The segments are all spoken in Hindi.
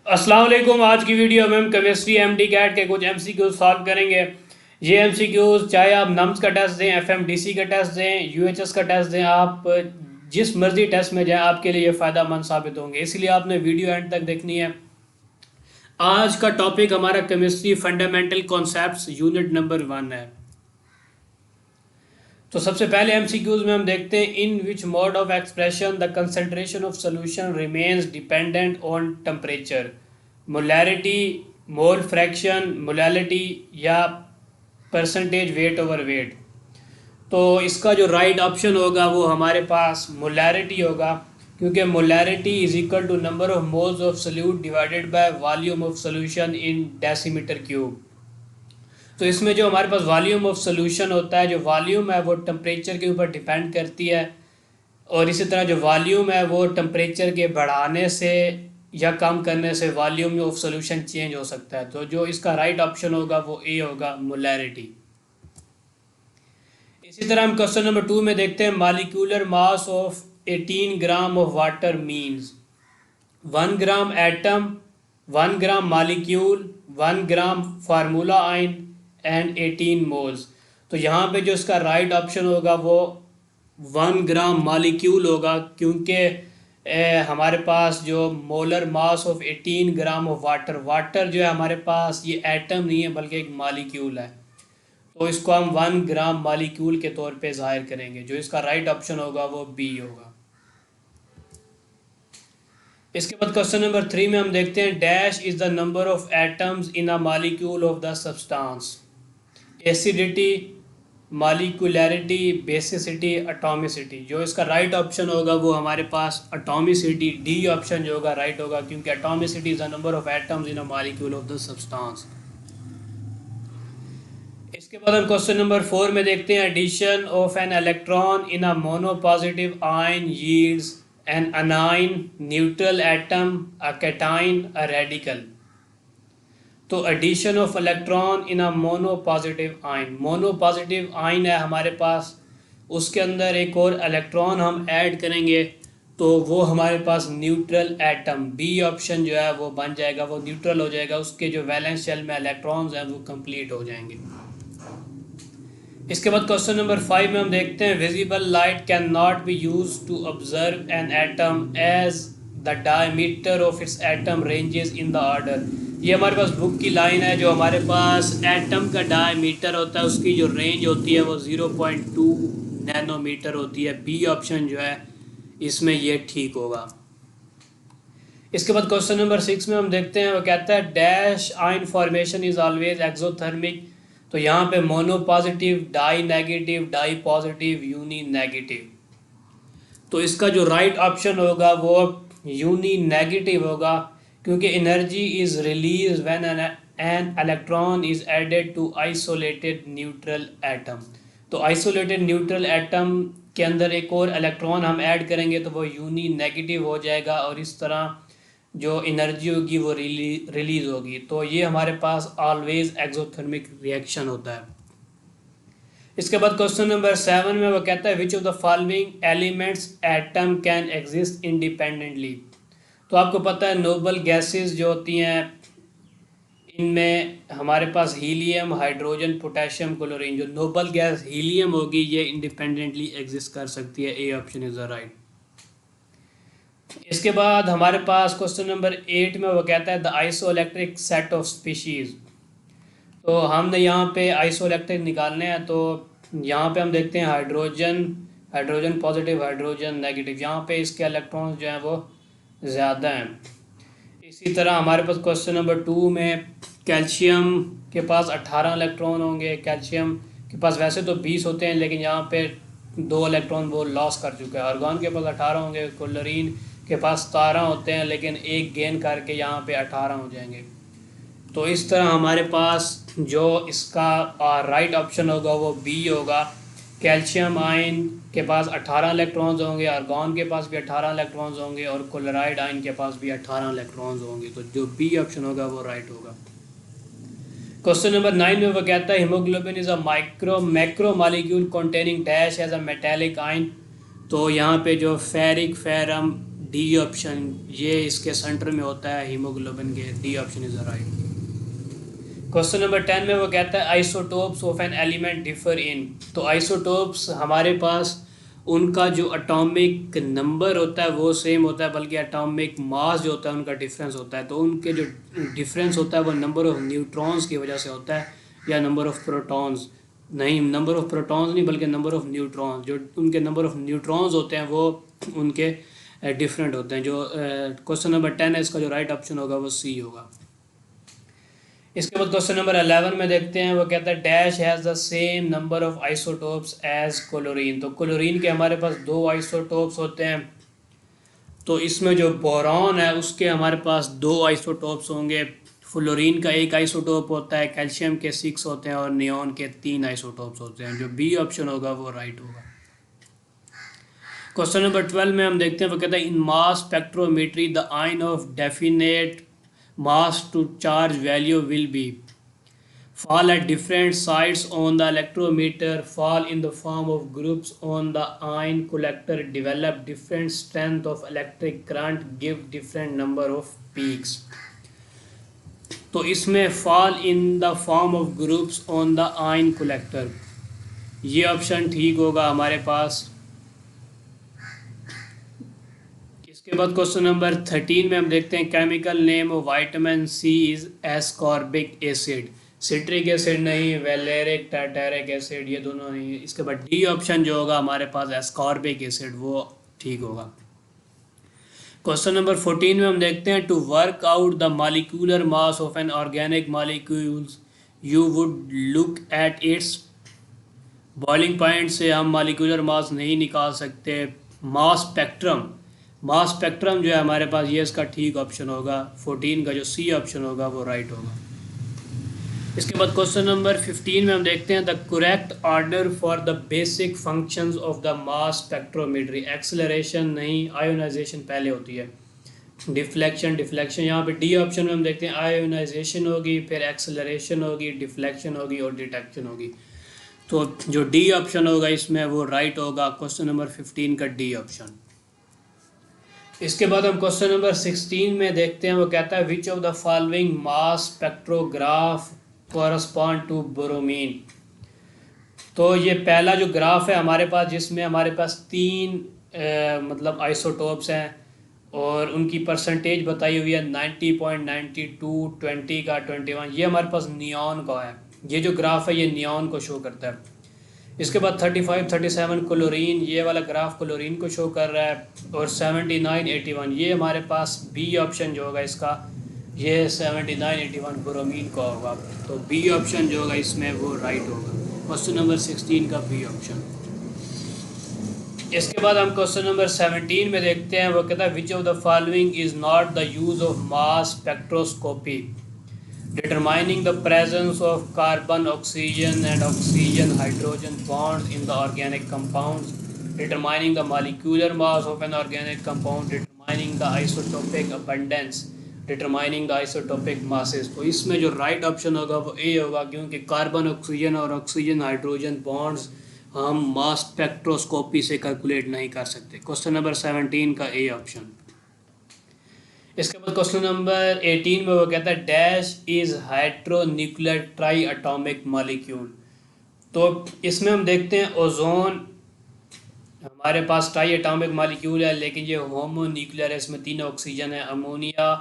अस्सलाम वालेकुम। आज की वीडियो में हम केमिस्ट्री एमडी कैट के कुछ एमसीक्यूज सॉल्व करेंगे। ये एमसीक्यूज चाहे आप नम्स का टेस्ट दें, एफएमडीसी का टेस्ट दें, यूएचएस का टेस्ट दें, आप जिस मर्जी टेस्ट में जाएं आपके लिए फ़ायदेमंद साबित होंगे, इसलिए आपने वीडियो एंड तक देखनी है। आज का टॉपिक हमारा chemistry fundamental concepts unit number 1 है। तो सबसे पहले एमसीक्यूज में हम देखते हैं in which mode of expression the concentration of solution remains dependent on temperature. Molarity, mole fraction, molality या परसेंटेज वेट ओवर वेट। तो इसका जो राइट ऑप्शन होगा वो हमारे पास मोलैरिटी होगा, क्योंकि molarity is equal to number of moles of solute divided by volume of solution in decimetre cube. तो इसमें जो हमारे पास वॉल्यूम ऑफ सोल्यूशन होता है, जो वॉल्यूम है वो टेम्परेचर के ऊपर डिपेंड करती है, और इसी तरह जो वॉल्यूम है वो टेम्परेचर के बढ़ाने से या कम करने से वॉल्यूम ऑफ सोल्यूशन चेंज हो सकता है। तो जो इसका राइट ऑप्शन होगा वो ए होगा, मोलैरिटी। इसी तरह हम क्वेश्चन नंबर 2 में देखते हैं molecular mass of 18 gram of water means 1 gram atom, 1 gram molecule, 1 gram formula आइन एंड 18 मोल्स। तो यहाँ पे जो इसका राइट ऑप्शन होगा वो 1 ग्राम मॉलिक्यूल होगा, क्योंकि हमारे पास जो molar mass of 18 gram of water, water जो है हमारे पास ये एटम नहीं है बल्कि एक मॉलिक्यूल है, तो इसको हम 1 ग्राम मॉलिक्यूल के तौर पे जाहिर करेंगे। जो इसका राइट ऑप्शन होगा वो बी होगा। इसके बाद क्वेश्चन नंबर 3 में हम देखते हैं dash is the number of atoms in a molecule of the substance. Acidity, molecularity, basicity, atomicity. जो इसका राइट ऑप्शन होगा वो हमारे पास एटॉमिसिटी, डी ऑप्शन जो होगा राइट होगा, क्योंकि atomicity is the number of atoms in a molecule of the substance. इसके बाद हम क्वेश्चन नंबर 4 में देखते हैं addition of an electron in a monopositive ion yields an anion, neutral atom, a cation, a radical. तो addition of electron in a monopositive ion, monopositive ion है हमारे पास, उसके अंदर एक और इलेक्ट्रॉन हम ऐड करेंगे तो वो हमारे पास न्यूट्रल एटम, बी ऑप्शन जो है वो बन जाएगा, वो न्यूट्रल हो जाएगा, उसके जो वैलेंस शेल में इलेक्ट्रॉन्स हैं वो कंप्लीट हो जाएंगे। इसके बाद क्वेश्चन नंबर 5 में हम देखते हैं visible light can not be use to observe an atom as the diameter of its atom ranges in the order. ये हमारे पास बुक की लाइन है। जो हमारे पास एटम का डायमीटर होता है उसकी जो रेंज होती है वो 0.2 नैनोमीटर होती है। बी ऑप्शन जो है इसमें ये ठीक होगा। इसके बाद क्वेश्चन नंबर 6 में हम देखते हैं, वो कहता है dash ion formation is always exothermic. तो यहाँ पे mono positive, di negative, di positive, uni negative. तो इसका जो राइट ऑप्शन होगा वो यूनी नेगेटिव होगा, क्योंकि energy is release when an electron is added to isolated neutral atom. तो आइसोलेटेड न्यूट्रल एटम के अंदर एक और इलेक्ट्रॉन हम ऐड करेंगे तो वो यूनी नेगेटिव हो जाएगा, और इस तरह जो एनर्जी होगी वो रिलीज होगी। तो ये हमारे पास ऑलवेज एक्सोथर्मिक रिएक्शन होता है। इसके बाद क्वेश्चन नंबर 7 में वो कहता है which of the following elements atom can exist independently. तो आपको पता है नोबल गैसेस जो होती हैं इनमें हमारे पास हीलियम, हाइड्रोजन, पोटेशियम, क्लोरीन। जो नोबल गैस हीलियम होगी ये इंडिपेंडेंटली एग्जिस्ट कर सकती है। ए ऑप्शन इज द राइट। इसके बाद हमारे पास क्वेश्चन नंबर 8 में वो कहता है the isoelectric set of species. तो हमने यहाँ पे आइसोइलेक्ट्रिक निकालने हैं, तो यहाँ पे हम देखते हैं hydrogen, hydrogen positive, hydrogen negative. यहाँ पे इसके इलेक्ट्रॉन्स जो हैं वो ज़्यादा हैं। इसी तरह हमारे पास क्वेश्चन नंबर 2 में कैल्शियम के पास 18 इलेक्ट्रॉन होंगे। कैल्शियम के पास वैसे तो 20 होते हैं, लेकिन यहाँ पे 2 इलेक्ट्रॉन वो लॉस कर चुका है। आर्गॉन के पास 18 होंगे, क्लोरीन के पास 17 होते हैं, लेकिन एक गेन करके यहाँ पे 18 हो जाएंगे। तो इस तरह हमारे पास जो इसका राइट ऑप्शन होगा वो बी होगा। कैल्शियम आयन के पास 18 इलेक्ट्रॉन्स होंगे, आर्गॉन के पास भी 18 इलेक्ट्रॉन्स होंगे, और क्लोराइड आयन के पास भी 18 इलेक्ट्रॉन्स होंगे। तो जो बी ऑप्शन होगा वो राइट होगा। क्वेश्चन नंबर 9 में वो कहता है haemoglobin is a macro molecule containing dash as a metallic ion. तो यहाँ पे जो फेरिक, फेरम, डी ऑप्शन ये इसके सेंटर में होता है हीमोग्लोबिन के, D option is right. Question number 10 में वो कहता है isotopes of an element differ in. तो आइसोटोप्स हमारे पास उनका जो एटॉमिक नंबर होता है वो सेम होता है, बल्कि एटॉमिक मास जो होता है उनका डिफरेंस होता है। तो उनके जो डिफरेंस होता है वो नंबर ऑफ न्यूट्रॉन्स की वजह से होता है, या नंबर ऑफ प्रोटॉन्स नहीं, नंबर ऑफ प्रोटॉन्स नहीं बल्कि नंबर ऑफ न्यूट्रॉन्स, जो उनके नंबर ऑफ न्यूट्रॉन्स होते हैं वो उनके डिफरेंट होते हैं। जो क्वेश्चन नंबर 10 है इसका जो राइट ऑप्शन होगा वो सी होगा। इसके बाद क्वेश्चन नंबर 11 में देखते हैं, वो कहता है dash has the same number of isotopes as chlorine. तो क्लोरीन के हमारे पास 2 आइसोटोप्स होते हैं, तो इसमें जो बोरॉन है उसके हमारे पास 2 आइसोटोप्स होंगे। फ्लोरीन का 1 आइसोटोप होता है, कैल्शियम के 6 होते हैं और नियॉन के 3 आइसोटोप्स होते हैं। जो बी ऑप्शन होगा वो राइट होगा। क्वेश्चन नंबर 12 में हम देखते हैं, वो कहता है in mass spectrometry the ion of definite mass to charge value will be fall at different sites on the electrometer, fall in the form of groups on the ion collector, develop different strength of electric current, give different number of peaks। तो इसमें fall in the form of groups on the ion collector ये ऑप्शन ठीक होगा हमारे पास। इसके बाद क्वेश्चन नंबर 13 में हम देखते हैं chemical name of vitamin C is ascorbic acid. Citric acid नहीं, वैलेरिक टार्टारिक एसिड ये दोनों नहीं। इसके बाद डी ऑप्शन जो होगा हमारे पास एस्कॉर्बिक एसिड वो ठीक होगा। क्वेश्चन नंबर 14 में हम देखते हैं to work out the molecular mass of an organic molecules you would look at its boiling point से हम मॉलिक्यूलर मास नहीं निकाल सकते। मास स्पेक्ट्रम जो है हमारे पास ये इसका ठीक ऑप्शन होगा। 14 का जो सी ऑप्शन होगा वो राइट होगा। इसके बाद क्वेश्चन नंबर 15 में हम देखते हैं the correct order for the basic functions of the mass spectrometry. Acceleration नहीं, आयोनाइजेशन पहले होती है, डिफ्लेक्शन यहाँ पे डी ऑप्शन में हम देखते हैं आयोनाइजेशन होगी, फिर एक्सेलरेशन होगी, डिफ्लेक्शन होगी और डिटेक्शन होगी। तो जो डी ऑप्शन होगा इसमें वो राइट होगा, क्वेश्चन नंबर 15 का डी ऑप्शन। इसके बाद हम क्वेश्चन नंबर 16 में देखते हैं, वो कहता है which of the following mass spectrograph correspond to bromine. तो ये पहला जो ग्राफ है हमारे पास जिसमें हमारे पास 3 मतलब आइसोटोप्स हैं और उनकी परसेंटेज बताई हुई है 90.92, 20 का 21, ये हमारे पास नियॉन का है। ये जो ग्राफ है ये नियॉन को शो करता है। इसके बाद 35, 37 क्लोरीन, ये वाला ग्राफ क्लोरीन को शो कर रहा है, और 79, 81 ये हमारे पास बी ऑप्शन जो होगा इसका ये 79, 81 ब्रोमीन का होगा। तो बी ऑप्शन जो होगा इसमें वो राइट होगा, क्वेश्चन नंबर 16 का बी ऑप्शन। इसके बाद हम क्वेश्चन नंबर 17 में देखते हैं, वो कहता है which of the following is not the use of mass spectroscopy determining the presence of carbon, oxygen and oxygen hydrogen bonds in the organic compounds, determining the molecular mass of an organic compound, determining the isotopic abundance, determining the isotopic masses। तो इसमें जो राइट ऑप्शन होगा वो ए होगा, क्योंकि कार्बन ऑक्सीजन और ऑक्सीजन हाइड्रोजन बॉन्ड्स हम मास स्पेक्ट्रोस्कोपी से कैलकुलेट नहीं कर सकते। क्वेश्चन नंबर 17 का ए ऑप्शन। इसके बाद क्वेश्चन नंबर 18 में वो कहता है dash is heteronuclear triatomic molecule. तो इसमें हम देखते हैं ओजोन हमारे पास ट्राई एटॉमिक मॉलिक्यूल है, लेकिन ये होमोन्यूक्लियर है, इसमें 3 ऑक्सीजन है। अमोनिया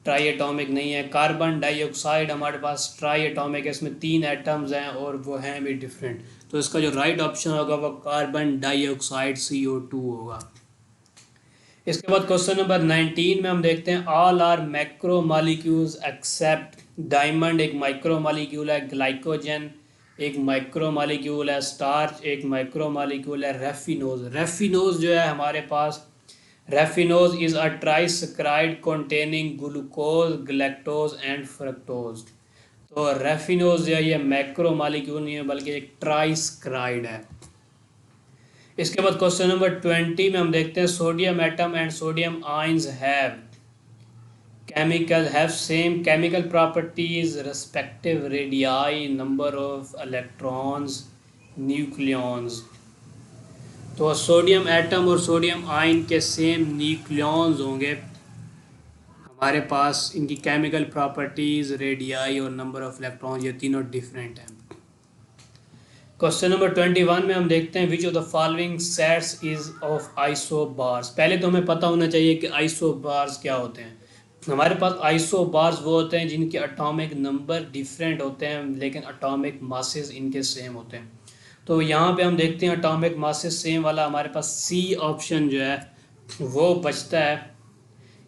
ट्राई एटॉमिक नहीं है। कार्बन डाइऑक्साइड हमारे पास ट्राई एटॉमिक है, इसमें 3 एटम्स हैं और वो हैं भी डिफरेंट। तो इसका जो राइट ऑप्शन होगा वो कार्बन डाइऑक्साइड CO2 होगा। इसके बाद क्वेश्चन नंबर 19 में हम देखते हैं all are macromolecules except diamond एक माइक्रो मॉलिक्यूल है, ग्लाइकोजन एक माइक्रो मॉलिक्यूल है, स्टार्च एक माइक्रो मॉलिक्यूल है, रेफिनोज जो है हमारे पास raffinose is a trisaccharide containing glucose, galactose and fructose. तो रेफिनोज जो है ये मैक्रो मॉलिक्यूल नहीं है बल्कि एक ट्राइसक्राइड है। इसके बाद क्वेश्चन नंबर 20 में हम देखते हैं sodium atom and sodium ions have same chemical properties respective radii, number of electrons, nucleons. तो सोडियम एटम और सोडियम आयन के सेम न्यूक्लियॉन्स होंगे हमारे पास, इनकी केमिकल प्रॉपर्टीज़, रेडियाई और नंबर ऑफ इलेक्ट्रॉन्स ये तीनों डिफरेंट हैं। क्वेश्चन नंबर 21 में हम देखते हैं विच of the following sets is of isobars. पहले तो हमें पता होना चाहिए कि आइसोबार्स क्या होते हैं। हमारे पास आइसोबार्स वो होते हैं जिनके एटॉमिक नंबर डिफरेंट होते हैं लेकिन एटॉमिक मासेस इनके सेम होते हैं। तो यहाँ पे हम देखते हैं एटॉमिक मासेस सेम वाला हमारे पास सी ऑप्शन जो है वो बचता है।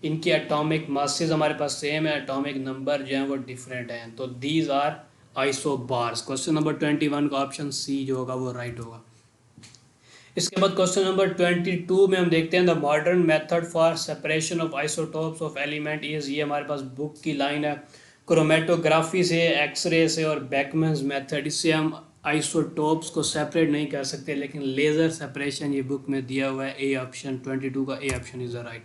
इनके एटॉमिक मासेस हमारे पास सेम है, एटॉमिक नंबर जो है वो डिफरेंट हैं, तो these are isobars. Question number 21 का ऑप्शन सी जो होगा वो राइट होगा। इसके बाद क्वेश्चन नंबर 22 में हम देखते हैं the modern method for separation of isotopes of element is, ये हमारे पास बुक की लाइन है। क्रोमेटोग्राफी से, एक्सरे से और बेकमैन्स मेथड, इससे हम आइसोटोप्स को सेपरेट नहीं कर सकते, लेकिन लेज़र सेपरेशन ये बुक में दिया हुआ है। ए ऑप्शन 22 का A option is the right.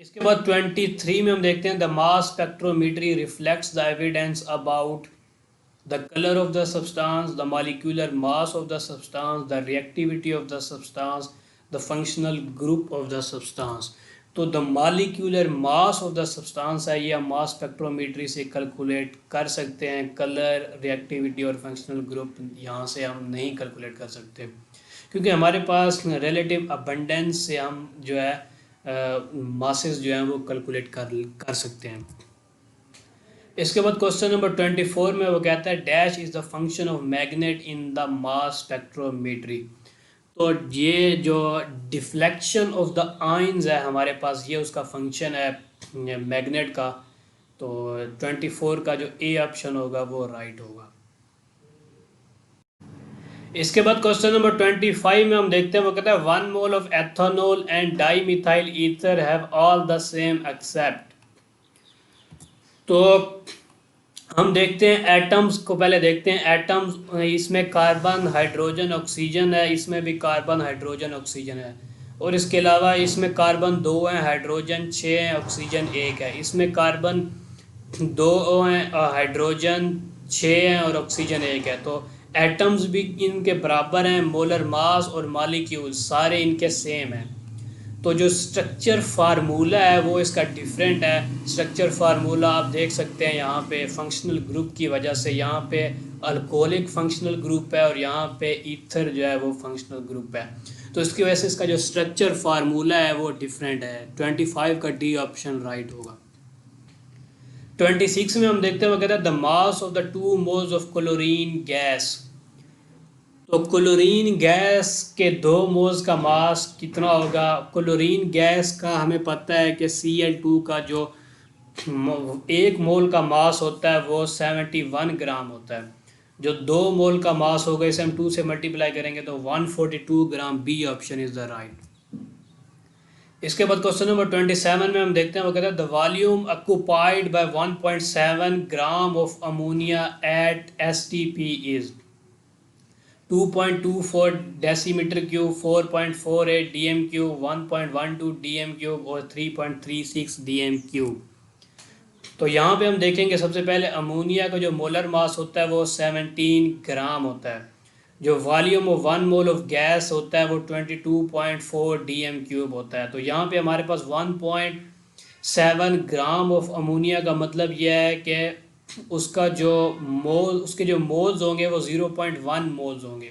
इसके बाद 23 में हम देखते हैं the mass spectrometry reflects the evidence about the colour of the substance, the molecular mass of the substance, the reactivity of the substance, the functional group of the substance. तो the molecular mass of the substance है, ये हम मास स्पेक्ट्रोमीट्री से कैलकुलेट कर सकते हैं। कलर, रिएक्टिविटी और फंक्शनल ग्रुप यहाँ से हम नहीं कैलकुलेट कर सकते क्योंकि हमारे पास रिलेटिव अबंडेंस से हम जो है मासेस जो हैं वो कैलकुलेट कर सकते हैं। इसके बाद क्वेश्चन नंबर 24 में वो कहता है dash is the function of magnet in the mass spectrometry. तो ये जो डिफ्लेक्शन ऑफ द आयंस है हमारे पास, ये उसका फंक्शन है मैग्नेट का। तो 24 का जो ए ऑप्शन होगा वो राइट होगा। इसके बाद क्वेश्चन नंबर 25 में हम देखते हैं वो कहता है 1 mole of ethanol and dimethyl ether have all the same except. तो हम देखते हैं एटम्स को, पहले देखते हैं एटम्स। इसमें कार्बन, हाइड्रोजन, ऑक्सीजन है, इसमें भी कार्बन, हाइड्रोजन, ऑक्सीजन है, और इसके अलावा इसमें कार्बन 2 हैं, हाइड्रोजन 6 हैं, ऑक्सीजन 1 है। इसमें कार्बन 2 हैं, हाइड्रोजन 6 हैं और ऑक्सीजन 1 है। तो एटम्स भी इनके बराबर हैं, मोलर मास और मॉलिक्यूल सारे इनके सेम हैं। तो जो स्ट्रक्चर फार्मूला है वो इसका डिफरेंट है। स्ट्रक्चर फार्मूला आप देख सकते हैं यहाँ पे फंक्शनल ग्रुप की वजह से, यहाँ पे अल्कोहलिक फंक्शनल ग्रुप है और यहाँ पे ईथर जो है वो फंक्शनल ग्रुप है। तो इसकी वजह से इसका जो स्ट्रक्चर फार्मूला है वो डिफरेंट है। 25 का डी ऑप्शन राइट होगा। 26 में हम देखते हैं वो कहता है the mass of the 2 moles of chlorine gas. तो क्लोरीन गैस के 2 मोल्स का मास कितना होगा? क्लोरीन गैस का हमें पता है कि Cl2 का जो 1 मोल का मास होता है वो 71 ग्राम होता है। जो 2 मोल का मास होगा इसे हम 2 से मल्टीप्लाई करेंगे तो 142 gram. B option is the right. इसके बाद क्वेश्चन नंबर 27 में हम देखते हैं वो कहते हैं the volume occupied by 1.7 gram of ammonia at STP is 2.24 decimetre cube, 4.48 DM cube, 1.12 DM cube और 3.36 DM क्यूब। तो यहाँ पे हम देखेंगे सबसे पहले अमोनिया का जो मोलर मास होता है वो 17 ग्राम होता है। जो volume of 1 mole of gas होता है वो 22.4 DM क्यूब होता है। तो यहाँ पे हमारे पास 1.7 ग्राम ऑफ अमोनिया का मतलब यह है कि उसका जो उसके जो मोल्स होंगे वो 0.1 मोल्स होंगे।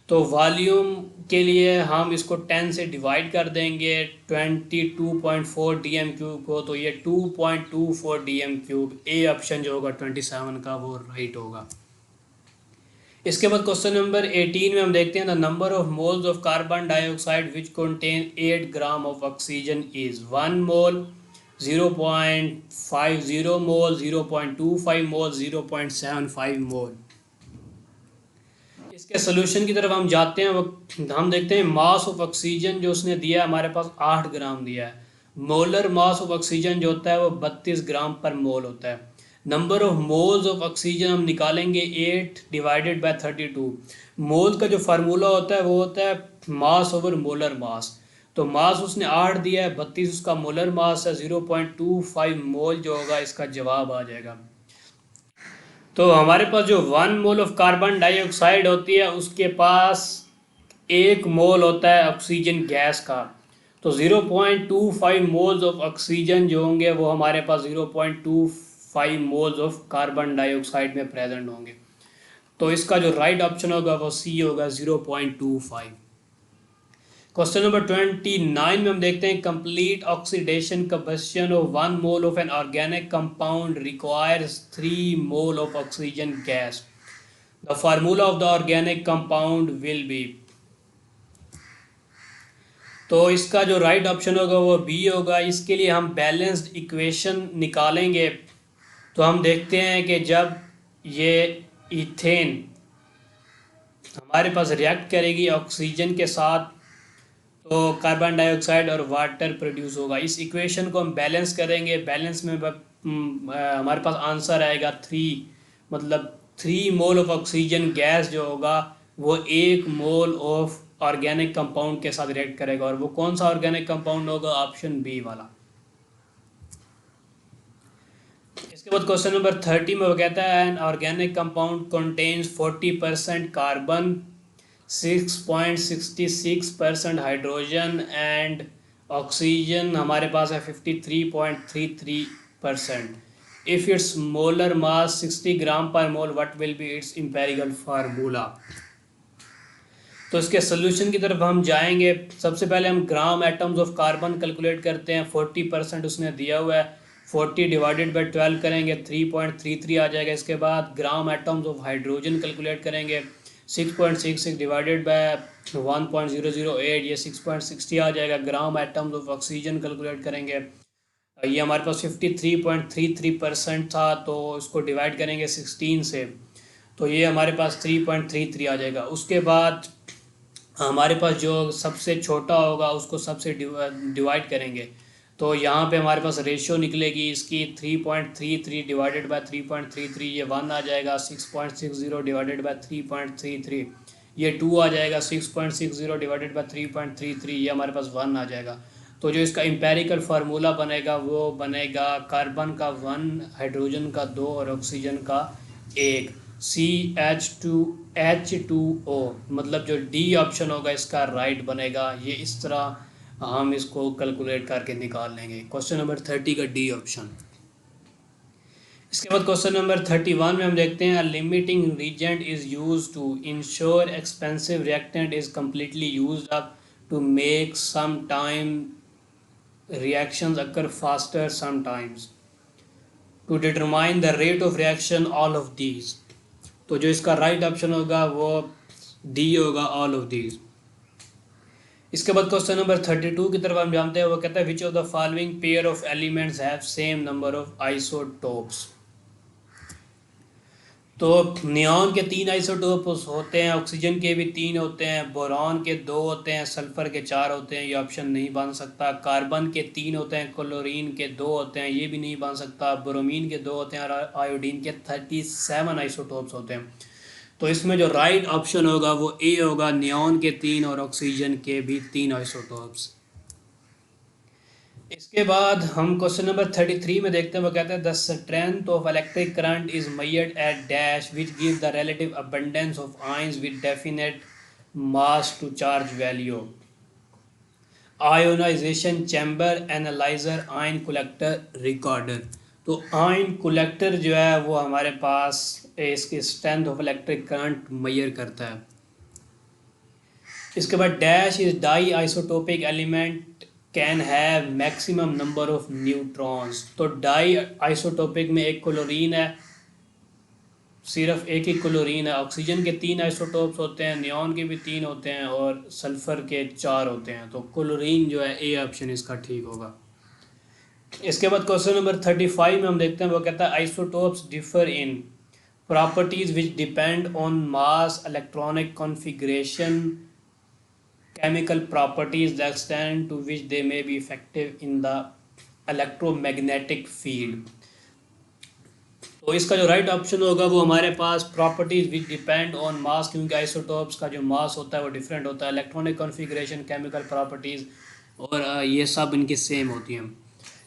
तो वॉल्यूम के लिए हम इसको 10 से डिवाइड कर देंगे 22.4 DM क्यूब को, तो ये 2.24 DM क्यूब। ए ऑप्शन जो होगा 27 का वो राइट होगा। इसके बाद क्वेश्चन नंबर 18 में हम देखते हैं the number of moles of carbon dioxide which contain 8 gram of oxygen is 1 मोल, 0.50 मोल, 0.25 मोल, 0.75 मोल। इसके सोल्यूशन की तरफ हम जाते हैं। हम देखते हैं मास ऑफ ऑक्सीजन जो उसने दिया है हमारे पास 8 ग्राम दिया है। मोलर मास ऑफ ऑक्सीजन जो होता है वो 32 ग्राम पर मोल होता है। Number of moles of oxygen हम निकालेंगे 8 डिवाइडेड बाय 32। मोल का जो फार्मूला होता है वो होता है मास ओवर मोलर मास। तो मास उसने 8 दिया है, 32 उसका मोलर मास है, 0.25 मोल जो होगा इसका जवाब आ जाएगा। तो हमारे पास जो 1 मोल ऑफ कार्बन डाइऑक्साइड होती है उसके पास 1 मोल होता है ऑक्सीजन गैस का। तो 0.25 मोल्स ऑफ ऑक्सीजन जो होंगे वो हमारे पास 0.25 मोल्स ऑफ कार्बन डाइऑक्साइड में प्रेजेंट होंगे। तो इसका जो राइट ऑप्शन होगा वो सी होगा, 0.25। क्वेश्चन नंबर 29 में हम देखते हैं complete oxidation combustion of 1 mole of an organic compound requires 3 mole of oxygen gas. The formula of the organic compound will be. तो इसका जो राइट ऑप्शन होगा वो बी होगा। इसके लिए हम बैलेंस्ड इक्वेशन निकालेंगे। तो हम देखते हैं कि जब ये इथेन हमारे पास रिएक्ट करेगी ऑक्सीजन के साथ तो कार्बन डाइऑक्साइड और वाटर प्रोड्यूस होगा। इस इक्वेशन को हम बैलेंस करेंगे। बैलेंस में हमारे पास आंसर आएगा 3, मतलब 3 मोल ऑफ ऑक्सीजन गैस जो होगा वो 1 मोल ऑफ ऑर्गेनिक कंपाउंड के साथ रिएक्ट करेगा। और वो कौन सा ऑर्गेनिक कंपाउंड होगा? ऑप्शन बी वाला। इसके बाद क्वेश्चन नंबर 30 में वो कहता है an organic compound contains 40% carbon, 6.66% hydrogen and oxygen हमारे पास है 53.33%। If its molar mass 60 gram per mole what will be its empirical formula. तो इसके सोल्यूशन की तरफ हम जाएंगे। सबसे पहले हम ग्राम एटम्स ऑफ कार्बन कैलकुलेट करते हैं। 40% उसने दिया हुआ है, 40 डिवाइडेड बाई 12 करेंगे 3.33 आ जाएगा। इसके बाद ग्राम एटम्स ऑफ हाइड्रोजन कैलकुलेट करेंगे, 6.66 डिवाइडेड बाय 1.008 ये 6.60 आ जाएगा। ग्राम एटम्स ऑफ ऑक्सीजन कैलकुलेट करेंगे, ये हमारे पास 53.33% था तो इसको डिवाइड करेंगे 16 से तो ये हमारे पास 3.33 आ जाएगा। उसके बाद हमारे पास जो सबसे छोटा होगा उसको सबसे डिवाइड करेंगे तो यहाँ पे हमारे पास रेशियो निकलेगी इसकी 3.33 डिवाइडेड बाय 3.33 ये 1 आ जाएगा। 6.60 डिवाइडेड बाय 3.33 ये 2 आ जाएगा। 6.60 डिवाइडेड बाय 3.33 ये हमारे पास 1 आ जाएगा। तो जो इसका एम्पेरिकल फार्मूला बनेगा वो बनेगा कार्बन का 1, हाइड्रोजन का 2 और ऑक्सीजन का 1, CH2H2O। मतलब जो डी ऑप्शन होगा इसका राइट बनेगा। ये इस तरह हम इसको कैलकुलेट करके निकाल लेंगे। क्वेश्चन नंबर 30 का डी ऑप्शन। इसके बाद क्वेश्चन नंबर 31 में हम देखते हैं limiting reagent is used to ensure expensive reactant is completely used up to make some time reactions occur faster sometimes to determine the rate of reaction all of these। तो जो इसका राइट ऑप्शन होगा वो डी होगा, ऑल ऑफ दीज। इसके बाद क्वेश्चन नंबर 32 की तरफ हम जानते हैं। वो कहता है which of the following pair of elements have same number of isotopes. तो नियॉन के 3 आइसोटोप्स होते हैं, ऑक्सीजन के भी 3 होते हैं, बोरॉन के 2 होते हैं, सल्फर के 4 होते हैं, ये ऑप्शन नहीं बन सकता। कार्बन के 3 होते हैं, क्लोरीन के 2 होते हैं, ये भी नहीं बन सकता। ब्रोमीन के 2 होते हैं और आयोडीन के 37 आइसोटोप्स होते हैं। तो इसमें जो राइट ऑप्शन होगा वो ए होगा, नियॉन के 3 और ऑक्सीजन के भी 3 आइसोटोप्स। इसके बाद हम क्वेश्चन नंबर 33 में देखते हैं। वो कहते हैं the strength of electric current is measured at dash which give the relative abundance of ions with definite mass to charge value. Ionisation chamber, analyser, ion collector, recorder. तो आयन कलेक्टर जो है वो हमारे पास इसकी strength of electric current measure करता है। इसके बाद dash is di isotopic element can have maximum number of neutrons. तो डाई आइसोटोपिक में एक क्लोरीन है, सिर्फ एक ही क्लोरीन है। ऑक्सीजन के 3 आइसोटोप्स होते हैं, नियॉन के भी 3 होते हैं और सल्फर के 4 होते हैं। तो क्लोरीन जो है ए ऑप्शन इसका ठीक होगा। इसके बाद क्वेश्चन नंबर 35 में हम देखते हैं। वो कहता है isotopes differ in properties which depend on mass, electronic configuration, chemical properties, the extent to which they may be effective in the electromagnetic field। तो इसका जो राइट ऑप्शन होगा वो हमारे पास properties which depend on mass, क्योंकि आइसोटोप्स का जो मास होता है वो डिफरेंट होता है। इलेक्ट्रॉनिक कॉन्फ़िगरेशन, केमिकल प्रॉपर्टीज़ और ये सब इनकी सेम होती हैं।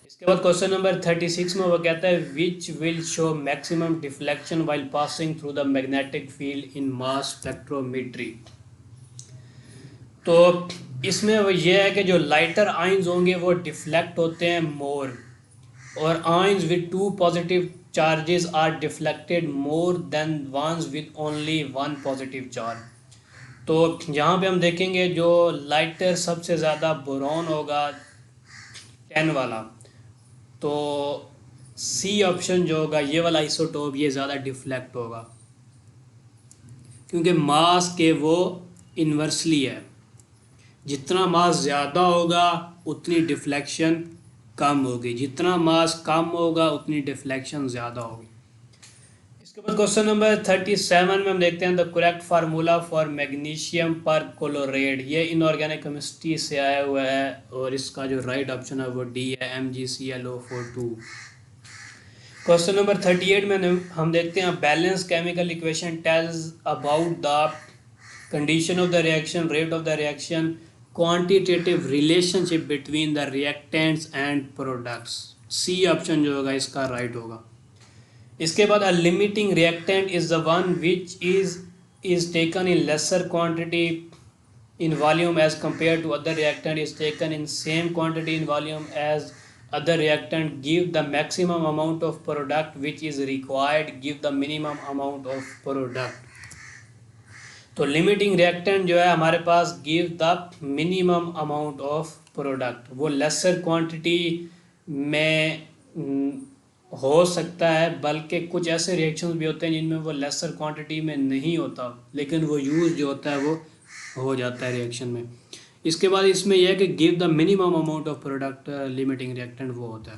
इसके बाद क्वेश्चन नंबर 36 में वो कहता है which will show maximum deflection while passing through the magnetic field in mass spectrometry. तो इसमें वो ये है कि जो लाइटर आयंस होंगे वो डिफ्लेक्ट होते हैं मोर, और ions with two positive charges are deflected more than ones with only one positive charge. तो यहाँ पे हम देखेंगे जो लाइटर सबसे ज़्यादा बोरॉन होगा 10 वाला, तो सी ऑप्शन जो होगा ये वाला आइसोटोप ये ज़्यादा डिफ्लेक्ट होगा, क्योंकि मास के वो इन्वर्सली है, जितना मास ज़्यादा होगा उतनी डिफ्लेक्शन कम होगी, जितना मास कम होगा उतनी डिफ्लेक्शन ज़्यादा होगी। इसके बाद क्वेश्चन नंबर 37 में हम देखते हैं the correct formula for magnesium पर क्लोराइड। ये इनऑर्गेनिक केमिस्ट्री से आया हुआ है और इसका जो राइट ऑप्शन है वो डी है, MgClO42। क्वेश्चन नंबर 38 में हम देखते हैं balance chemical equation tells about the condition of the reaction, rate of the reaction, quantitative relationship between the reactants and products. C option जो होगा इसका राइट होगा। इसके बाद a limiting reactant is the one which is taken in lesser quantity in volume as compared to other reactant is taken in same quantity in volume as other reactant, give the maximum amount of product which is required, give the minimum amount of product। तो लिमिटिंग रिएक्टेंट जो है हमारे पास give the minimum amount of product, वो लेसर क्वांटिटी में हो सकता है, बल्कि कुछ ऐसे रिएक्शंस भी होते हैं जिनमें वो लेसर क्वांटिटी में नहीं होता लेकिन वो यूज़ जो होता है वो हो जाता है रिएक्शन में। इसके बाद इसमें यह है कि give the minimum amount of product, limiting reactant वो होता है।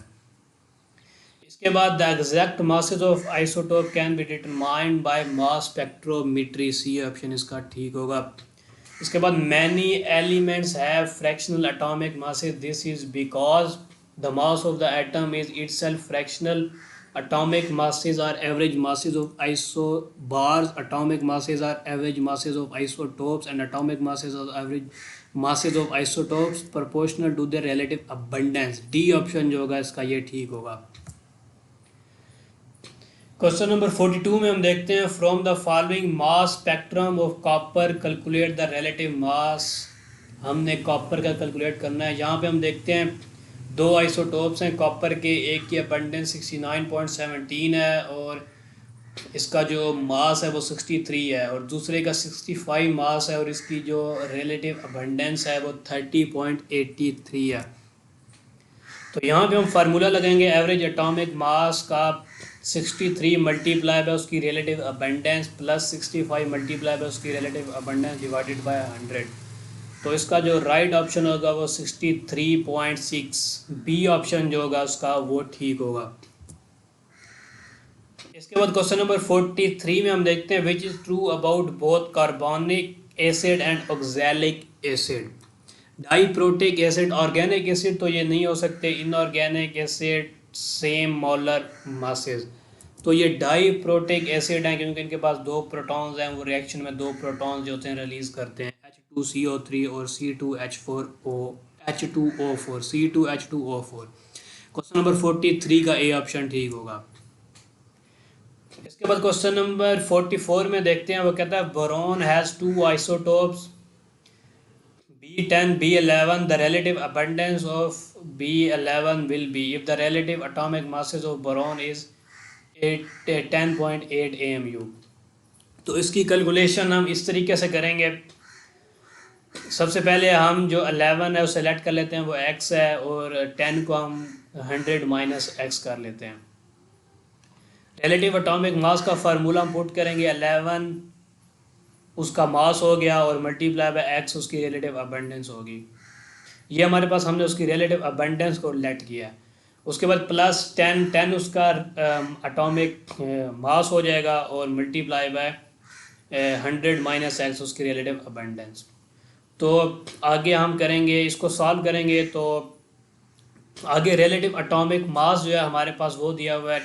इसके बाद the exact masses of isotope can be determined by mass spectrometry. C option इसका ठीक होगा। इसके बाद many elements have fractional atomic masses, this is because the mass of the atom is itself fractional. Atomic masses are average masses of isobars, atomic masses are average masses of isotopes, and atomic masses are average masses of isotopes proportional to their relative abundance। D option जो होगा इसका ये ठीक होगा। क्वेश्चन नंबर 42 में हम देखते हैं from the following mass spectrum of copper calculate the relative mass. हमने कॉपर का कैलकुलेट करना है। यहाँ पे हम देखते हैं दो आइसोटोप्स हैं कॉपर के, एक की अबंडेंस 69.17 है और इसका जो मास है वो 63 है, और दूसरे का 65 मास है और इसकी जो रिलेटिव अबंडेंस है वो 30.83 है। तो यहाँ पे हम फार्मूला लगाएंगे एवरेज एटॉमिक मास का 63 मल्टीप्लाई बाय उसकी relative abundance plus 65 multiply by उसकी रिलेटिव अबंडेंस डिवाइडेड बाय 100। तो इसका जो राइट ऑप्शन होगा वो 63.6। बी ऑप्शन जो होगा उसका वो ठीक होगा। इसके बाद क्वेश्चन नंबर 43 में हम देखते हैं which is true about both carbonic acid and oxalic acid. Diprotic acid organic acid तो ये नहीं हो सकते, inorganic acid same molar masses, तो ये डाइप्रोटिक एसिड हैं क्योंकि इनके पास दो प्रोटॉन्स हैं, वो रिएक्शन में दो प्रोटॉन्स जो होते हैं रिलीज करते हैं, H2CO3 और H2O4। क्वेश्चन नंबर 43 का ए ऑप्शन ठीक होगा। इसके बाद क्वेश्चन नंबर 44 में देखते हैं, वो कहता है boron has two isotopes B10 B11, the relative abundance of B11 will be if the relative atomic masses of boron is 10.8 AMU। तो इसकी कैलकुलेशन हम इस तरीके से करेंगे। सबसे पहले हम जो 11 है उसे सेलेक्ट कर लेते हैं, वो x है, और 10 को हम 100 माइनस x कर लेते हैं। रिलेटिव एटॉमिक मास का फार्मूला हम पुट करेंगे, 11 उसका मास हो गया और मल्टीप्लाई बाय x उसकी रिलेटिव अबंडेंस होगी। ये हमारे पास हमने उसकी रिलेटिव अबंडेंस को लेट किया। उसके बाद प्लस 10 उसका एटॉमिक मास हो जाएगा और मल्टीप्लाई बाय 100 माइनस x उसकी रिलेटिव अबंडेंस। तो आगे हम करेंगे, इसको सॉल्व करेंगे तो आगे रिलेटिव एटॉमिक मास जो है हमारे पास वो दिया हुआ है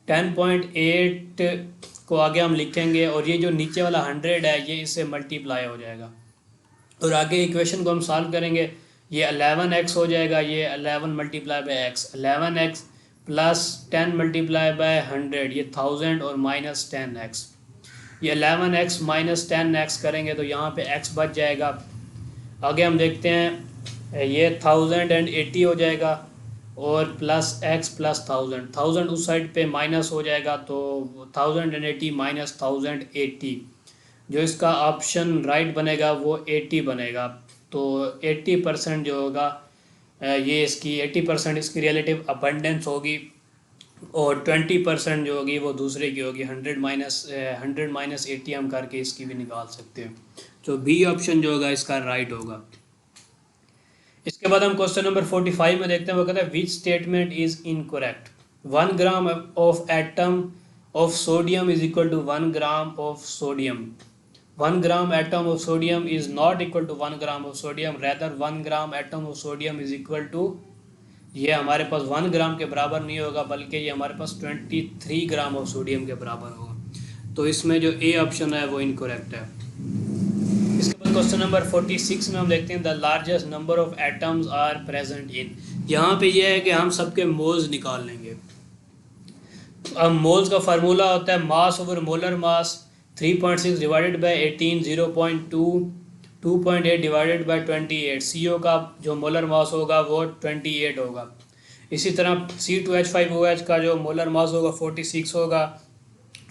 10.8 को आगे हम लिखेंगे, और ये जो नीचे वाला 100 है ये इससे मल्टीप्लाई हो जाएगा, और आगे इक्वेशन को हम सॉल्व करेंगे, ये 11x हो जाएगा, ये 11 multiply by x, 11x plus 10 multiply by 100 ये 1000 और माइनस 10x। ये 11x माइनस 10x करेंगे तो यहाँ पे x बच जाएगा। आगे हम देखते हैं, ये 1080 हो जाएगा और प्लस x प्लस 1000 उस साइड पे माइनस हो जाएगा, तो 1080 माइनस 1080, जो इसका ऑप्शन राइट बनेगा वो 80 बनेगा। तो 80% जो होगा, ये इसकी 80% इसकी रिलेटिव अबंडेंस होगी और 20% जो होगी वो दूसरे की होगी। 100 माइनस 80 हम करके इसकी भी निकाल सकते हैं। तो बी ऑप्शन जो होगा इसका राइट होगा। इसके बाद हम क्वेश्चन नंबर 45 में देखते हैं, वो कहता है which statement is incorrect. 1 gram of atom of sodium is equal to 1 gram of sodium. 1 gram atom of sodium is not equal to 1 gram of sodium, rather 1 gram atom of sodium is equal to, ये हमारे पास 1 ग्राम के बराबर नहीं होगा बल्कि ये हमारे पास 23 ग्राम ऑफ सोडियम के बराबर होगा। तो इसमें जो ए ऑप्शन है वो इनकरेक्ट है। इसके बाद क्वेश्चन नंबर 46 में हम देखते हैं the largest number of atoms are present in. यहाँ पे ये है कि हम सबके मोल्स निकाल लेंगे। अब मोल्स का फार्मूला होता है मास over molar mass, 3.6 divided by 18, 0.2, 2.8 divided by 28। CO का जो मोलर मास होगा वो 28 होगा। इसी तरह C2H5OH का जो मोलर मास होगा 46 होगा।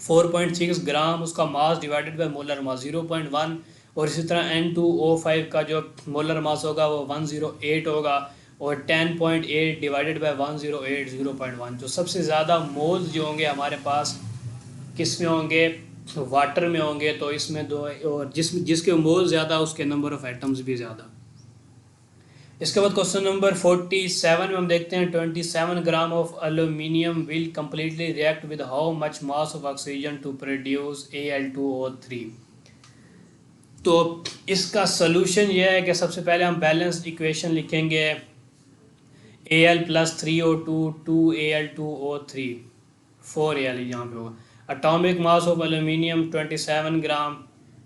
4.6 ग्राम उसका mass divided by molar mass 0.1, और इसी तरह N2O5 का जो मोलर मास होगा वो 108 होगा, और 10.8 डिवाइडेड बाई 108 0.1। जो सबसे ज़्यादा मोल्स जो होंगे हमारे पास किस में होंगे, वाटर में होंगे। तो इसमें दो, और जिसके मोल ज़्यादा उसके नंबर ऑफ एटम्स भी ज़्यादा। इसके बाद क्वेश्चन नंबर 47 में हम देखते हैं 27 gram of aluminium will completely react with how much mass of oxygen to produce Al2O3। तो इसका सोल्यूशन यह है कि सबसे पहले हम बैलेंस्ड इक्वेशन लिखेंगे, Al plus 3O2 2Al2O3 4Al यहाँ पे होगा। Atomic mass of aluminium 27 gram,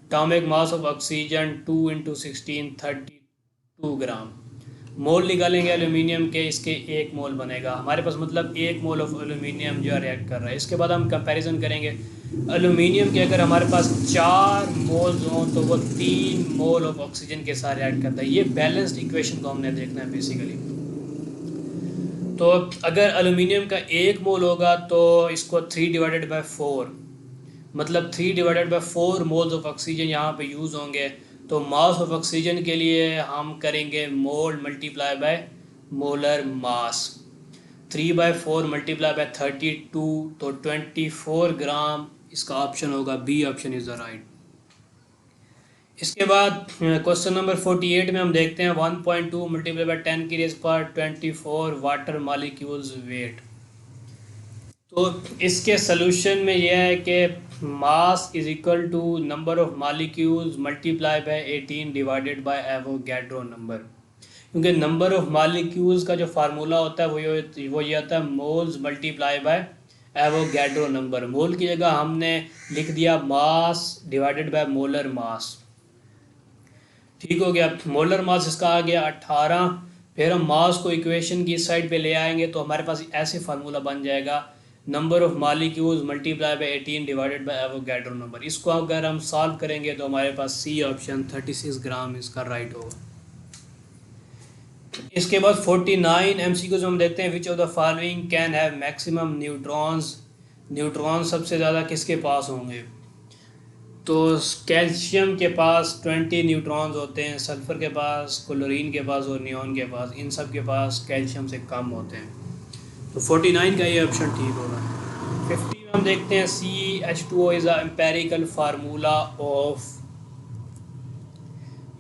atomic mass of oxygen 2 × 16 32 ग्राम। मोल निकालेंगे एल्यूमिनियम के, इसके 1 मोल बनेगा हमारे पास, मतलब 1 मोल ऑफ एल्यूमिनियम जो है रिएक्ट कर रहा है। इसके बाद हम कंपैरिजन करेंगे, एल्यूमिनियम के अगर हमारे पास 4 मोल्स हों तो वो 3 मोल ऑफ ऑक्सीजन के साथ रिएक्ट करता है। ये बैलेंस्ड इक्वेशन को हमने देखना है बेसिकली। तो अगर एल्यूमिनियम का 1 मोल होगा तो इसको 3 डिवाइडेड बाई 4, मतलब 3 divided by 4 moles of oxygen यहाँ पे यूज़ होंगे। तो मास ऑफ ऑक्सीजन के लिए हम करेंगे mole multiply by molar mass, 3/4 multiply by 32, तो 24 ग्राम इसका ऑप्शन होगा, B option is the right. इसके बाद क्वेश्चन नंबर 48 में हम देखते हैं 1.2 मल्टीप्लाई बाय 10 की रेज़ पर 24 वाटर मॉलिक्यूल्स वेट। तो इसके सलूशन में यह है कि mass is equal to number of molecules multiply by 18 divided by Avogadro number. क्योंकि नंबर ऑफ मॉलिक्यूल्स का जो फार्मूला होता है वो ये होता है moles multiply by Avogadro number. Mole की जगह हमने लिख दिया mass divided by molar mass. ठीक हो गया, मोलर मास इसका आ गया 18। फिर हम मास को इक्वेशन की साइड पे ले आएंगे तो हमारे पास ऐसे फार्मूला बन जाएगा, number of molecules multiply by 18 divided by Avogadro number. इसको अगर हम सॉल्व करेंगे तो हमारे पास सी ऑप्शन 36 ग्राम इसका राइट होगा। इसके बाद 49 MCQs हम देखते हैं, विच of the following can have maximum neutrons. Neutron सबसे ज़्यादा किसके पास होंगे, तो कैल्शियम के पास 20 न्यूट्रॉन्स होते हैं, सल्फ़र के पास, क्लोरीन के पास और नियॉन के पास, इन सब के पास कैल्शियम से कम होते हैं। तो 49 का ये ऑप्शन ठीक होगा। 50 में हम देखते हैं CH2O is a empirical formula of,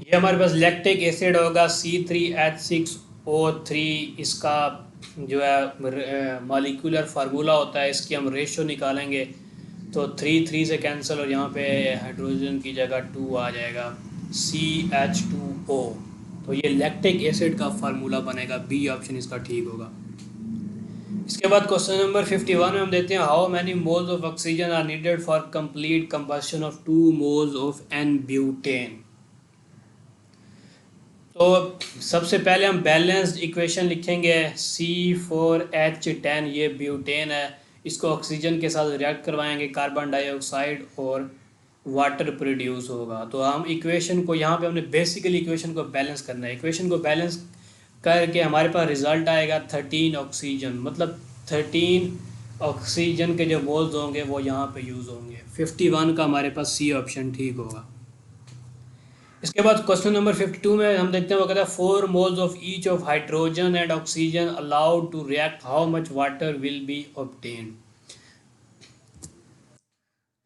ये हमारे पास लैक्टिक एसिड होगा C3H6O3, इसका जो है मॉलिक्यूलर फार्मूला होता है, इसकी हम रेशो निकालेंगे तो 3 से कैंसिल और यहाँ पे हाइड्रोजन की जगह 2 आ जाएगा, CH2O। तो ये लैक्टिक एसिड का फार्मूला बनेगा, बी ऑप्शन इसका ठीक होगा। इसके बाद क्वेश्चन नंबर 51 में हम देखते हैं how many moles of oxygen are needed for complete combustion of 2 moles of N-ब्यूटेन। तो सबसे पहले हम बैलेंस्ड इक्वेशन लिखेंगे, C4H10 ये ब्यूटेन है, इसको ऑक्सीजन के साथ रिएक्ट करवाएंगे, कार्बन डाइऑक्साइड और वाटर प्रोड्यूस होगा। तो हम इक्वेशन को यहाँ पे हमने बेसिकली इक्वेशन को बैलेंस करना है। इक्वेशन को बैलेंस करके हमारे पास रिजल्ट आएगा 13 ऑक्सीजन, मतलब 13 ऑक्सीजन के जो मोल्स होंगे वो यहाँ पे यूज़ होंगे। 51 का हमारे पास सी ऑप्शन ठीक होगा। इसके बाद क्वेश्चन नंबर 52 में हम देखते हैं, वो कहता है 4 moles of each of hydrogen and oxygen allowed to react, how much water will be obtain.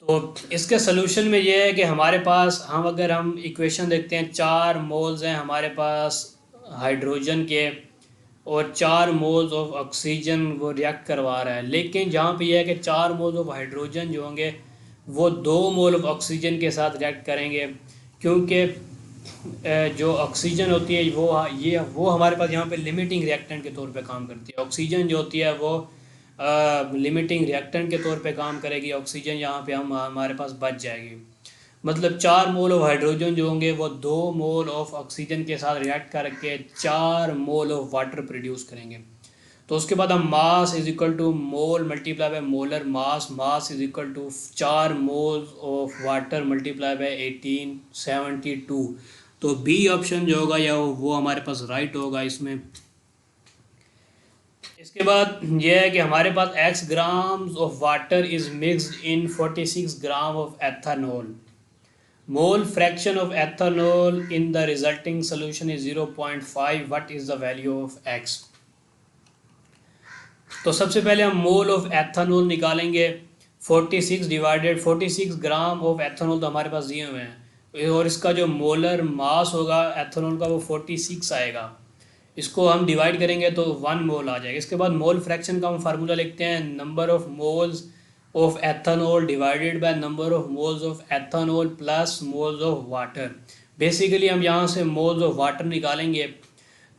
तो इसके सोल्यूशन में ये है कि हमारे पास अगर हम इक्वेशन देखते हैं, 4 मोल्स हैं हमारे पास हाइड्रोजन के और 4 मोल्स ऑफ ऑक्सीजन वो रिएक्ट करवा रहा है। लेकिन जहाँ पे ये है कि 4 मोल्स ऑफ हाइड्रोजन जो होंगे वो 2 मोल ऑफ ऑक्सीजन के साथ रिएक्ट करेंगे, क्योंकि जो ऑक्सीजन होती है वो हमारे पास यहाँ पे लिमिटिंग रिएक्टेंट के तौर पे काम करती है। ऑक्सीजन जो होती है वो लिमिटिंग रिएक्टेंट के तौर पे काम करेगी। ऑक्सीजन यहाँ पे हमारे पास बच जाएगी। मतलब 4 मोल ऑफ हाइड्रोजन जो होंगे वो 2 मोल ऑफ ऑक्सीजन के साथ रिएक्ट करके 4 मोल ऑफ वाटर प्रोड्यूस करेंगे। तो उसके बाद हम mass is equal to mole multiply by molar mass, mass is equal to 4 mole of water multiply by 1872। तो बी ऑप्शन जो होगा या वो हमारे पास राइट होगा इसमें। इसके बाद यह है कि हमारे पास x grams of water is mixed in 46 gram of ethanol. Mole fraction of ethanol in the resulting solution is 0.5। What is the value of x। तो सबसे पहले हम मोल ऑफ एथेनॉल निकालेंगे। 46 डिवाइडेड 46 ग्राम ऑफ एथेनॉल तो हमारे पास दिए हुए हैं, और इसका जो मोलर मास होगा एथेनॉल का वो 46 आएगा। इसको हम डिवाइड करेंगे तो 1 मोल आ जाएगा। इसके बाद मोल फ्रैक्शन का हम फार्मूला लिखते हैं, number of moles of ethanol divided by number of moles of ethanol plus moles of water. Basically हम यहाँ से मोल्स ऑफ वाटर निकालेंगे।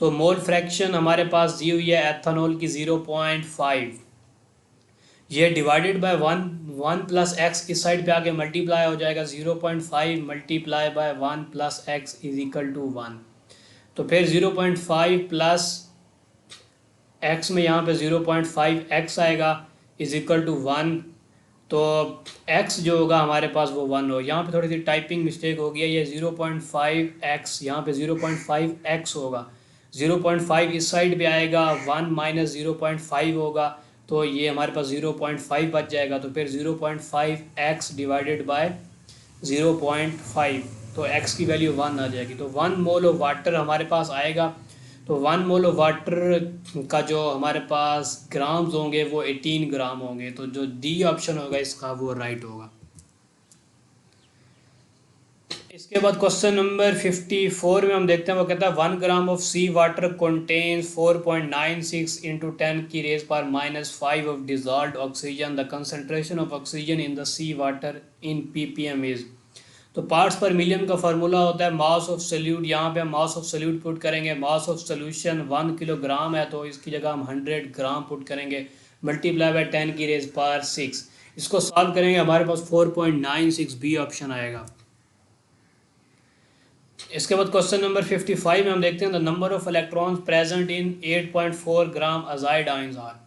तो मोल फ्रैक्शन हमारे पास दी हुई है एथेनॉल की 0.5, ये डिवाइडेड बाय 1 प्लस एक्स इस साइड पे आके मल्टीप्लाई हो जाएगा। 0.5 multiply by 1 plus x is equal to 1। तो फिर 0.5 प्लस एक्स में यहाँ पे 0.5 एक्स आएगा इज इक्वल टू 1। तो x जो होगा हमारे पास वो 1 हो। यहाँ पे थोड़ी सी टाइपिंग मिस्टेक हो गई है, ये 0.5 x यहाँ पे 0.5 x होगा। 0.5 इस साइड पे आएगा, 1 माइनस 0.5 होगा, तो ये हमारे पास 0.5 बच जाएगा। तो फिर 0.5 x डिवाइडेड बाय 0.5, तो x की वैल्यू 1 आ जाएगी। तो 1 मोल ऑफ वाटर हमारे पास आएगा। तो 1 मोल ऑफ वाटर का जो हमारे पास ग्राम्स होंगे वो 18 ग्राम होंगे। तो जो डी ऑप्शन होगा इसका वो राइट होगा। इसके बाद क्वेश्चन नंबर 54 में हम देखते हैं, वो कहता है 1 gram of sea water contains 4.96 into 10 की रेज पर -5 of dissolved oxygen. The concentration of oxygen in the sea water in ppm is. तो पार्ट्स पर मिलियन का फार्मूला होता है मास ऑफ सोल्यूट। यहाँ पे हम मास ऑफ सोल्यूट पुट करेंगे। मास ऑफ सोल्यूशन 1 किलोग्राम है, तो इसकी जगह हम 100 ग्राम पुट करेंगे, मल्टीप्लाई बाय 10 की रेज पर 6। इसको सॉल्व करेंगे, हमारे पास 4.96 बी ऑप्शन आएगा। इसके बाद क्वेश्चन नंबर 55 में हम देखते हैं the number of electrons present in 8.4 gram azide ions are.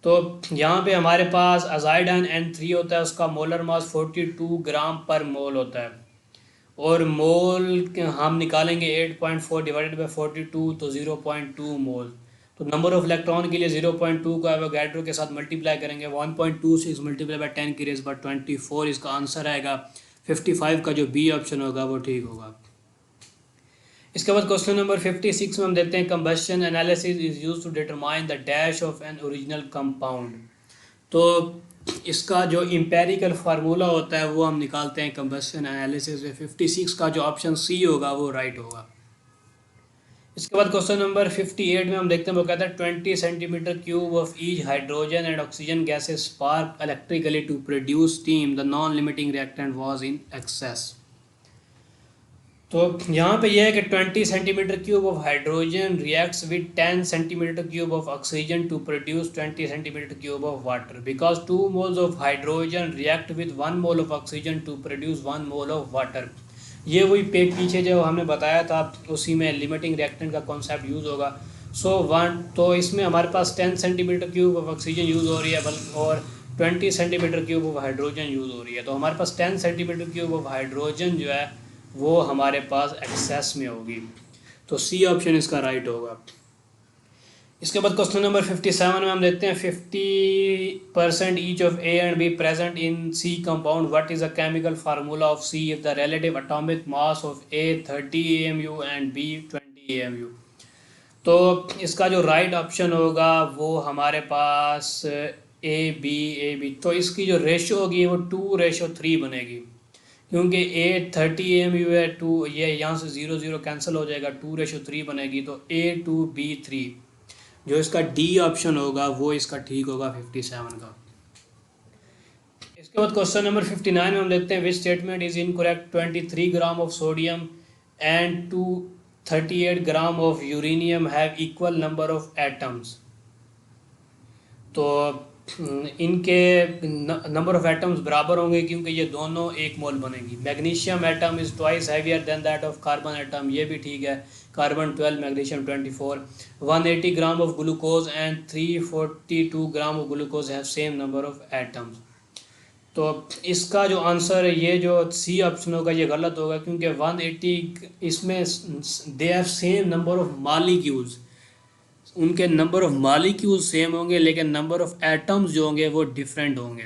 तो यहाँ पे हमारे पास अजाइड आयन N3 होता है, उसका मोलर मास 42 ग्राम पर मोल होता है, और मोल हम निकालेंगे 8.4 डिवाइडेड बाय 42, तो 0.2 मोल। तो नंबर ऑफ इलेक्ट्रॉन के लिए 0.2 को एवोगैड्रो के साथ मल्टीप्लाई करेंगे, 1.26 मल्टीप्लाई बाय 10 की रेज पर 24 इसका आंसर आएगा। 55 का जो बी ऑप्शन होगा वो ठीक होगा। इसके बाद क्वेश्चन नंबर 56 में हम देखते हैं combustion analysis is used to determine the dash of an original compound. तो इसका जो एम्पेरिकल फार्मूला होता है वो हम निकालते हैं कंबशन एनालिसिस में। 56 का जो ऑप्शन सी होगा वो राइट होगा। इसके बाद क्वेश्चन नंबर 58 में हम देखते हैं, वो कहता है 20 centimetre cube of each hydrogen and oxygen gases spark electrically to produce steam, the non limiting reactant was in excess. तो यहाँ पे यह है कि 20 centimetre cube of hydrogen reacts with 10 centimetre cube of oxygen to produce 20 centimetre cube of water, because 2 moles of hydrogen react with 1 mole of oxygen to produce 1 mole of water. ये वही पीछे जो हमने बताया था उसी में लिमिटिंग रिएक्टेंट का कॉन्सेप्ट यूज़ होगा। तो इसमें हमारे पास 10 centimetre cube of oxygen use हो रही है, और 20 centimetre cube of hydrogen use हो रही है, तो हमारे पास 10 सेंटीमीटर क्यूब ऑफ हाइड्रोजन जो है वो हमारे पास एक्सेस में होगी। तो सी ऑप्शन इसका राइट होगा। इसके बाद क्वेश्चन नंबर 57 में हम देखते हैं 50% each of A and B present in C compound, what is the chemical formula of C if the relative atomic mass of A 30 AMU and B 20 AMU। तो इसका जो राइट ऑप्शन होगा वो हमारे पास ए बी। तो इसकी जो रेशो होगी वो 2:3 बनेगी, क्योंकि ए 30 AMU है, 2 ये यहाँ से 0 0 कैंसिल हो जाएगा, 2:3 बनेगी, तो A2B3 जो इसका डी ऑप्शन होगा वो इसका ठीक होगा 57 का। इसके बाद क्वेश्चन नंबर 59 में हम देखते हैं विच statement is incorrect, 23 gram of sodium and 238 gram of uranium have equal number of atoms. तो इनके नंबर ऑफ एटम्स बराबर होंगे क्योंकि ये दोनों 1 मोल बनेगी। Magnesium atom is twice heavier than that of carbon atom, ये भी ठीक है, carbon 12 magnesium 24। 180 gram of glucose and 342 gram of glucose have same number of atoms. तो इसका जो आंसर है ये जो सी ऑप्शन होगा ये गलत होगा, क्योंकि 180 इसमें they have same number of molecules, उनके नंबर ऑफ मालिक्यूल्स सेम होंगे लेकिन नंबर ऑफ एटम्स जो होंगे वो डिफरेंट होंगे।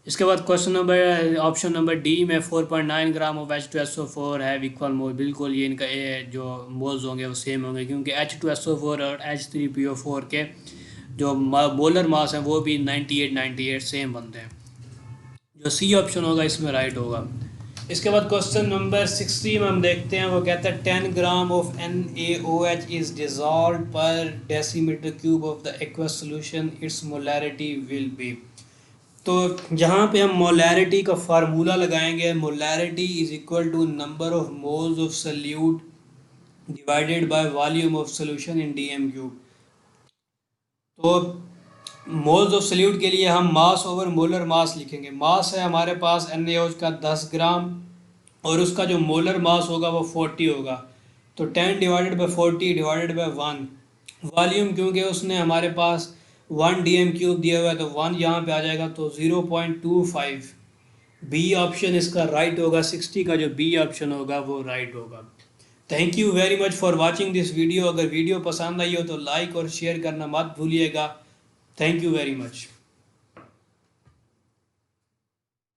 इसके बाद question number option number D में 4.9 ग्राम ऑफ H2SO4 है इक्वल मोल, बिल्कुल ये इनका जो मोल्स होंगे वो सेम होंगे, क्योंकि H2SO4 और H3PO4 के जो मोलर मास हैं वो भी 98 सेम बनते हैं। जो सी ऑप्शन होगा इसमें राइट होगा। इसके बाद क्वेश्चन नंबर 60 में हम देखते हैं, वो कहता है 10 gram of NaOH is dissolve per decimetre cube of the aqueous solution, its molarity will be. तो जहाँ पे हम मोलैरिटी का फार्मूला लगाएंगे, molarity is equal to number of moles of solute divided by volume of solution in DM cube. तो मोल्स ऑफ सल्यूट के लिए हम मास ओवर मोलर मास लिखेंगे। मास है हमारे पास NaOH का 10 ग्राम और उसका जो मोलर मास होगा वो 40 होगा, तो 10 divided by 40 divided by 1। Volume क्योंकि उसने हमारे पास 1 DM क्यूब दिया हुआ है तो 1 यहाँ पे आ जाएगा, तो 0.25। बी ऑप्शन इसका राइट होगा, 60 का जो बी ऑप्शन होगा वो राइट होगा। Thank you very much for watching this video. अगर वीडियो पसंद आई हो तो लाइक और शेयर करना मत भूलिएगा। Thank you very much.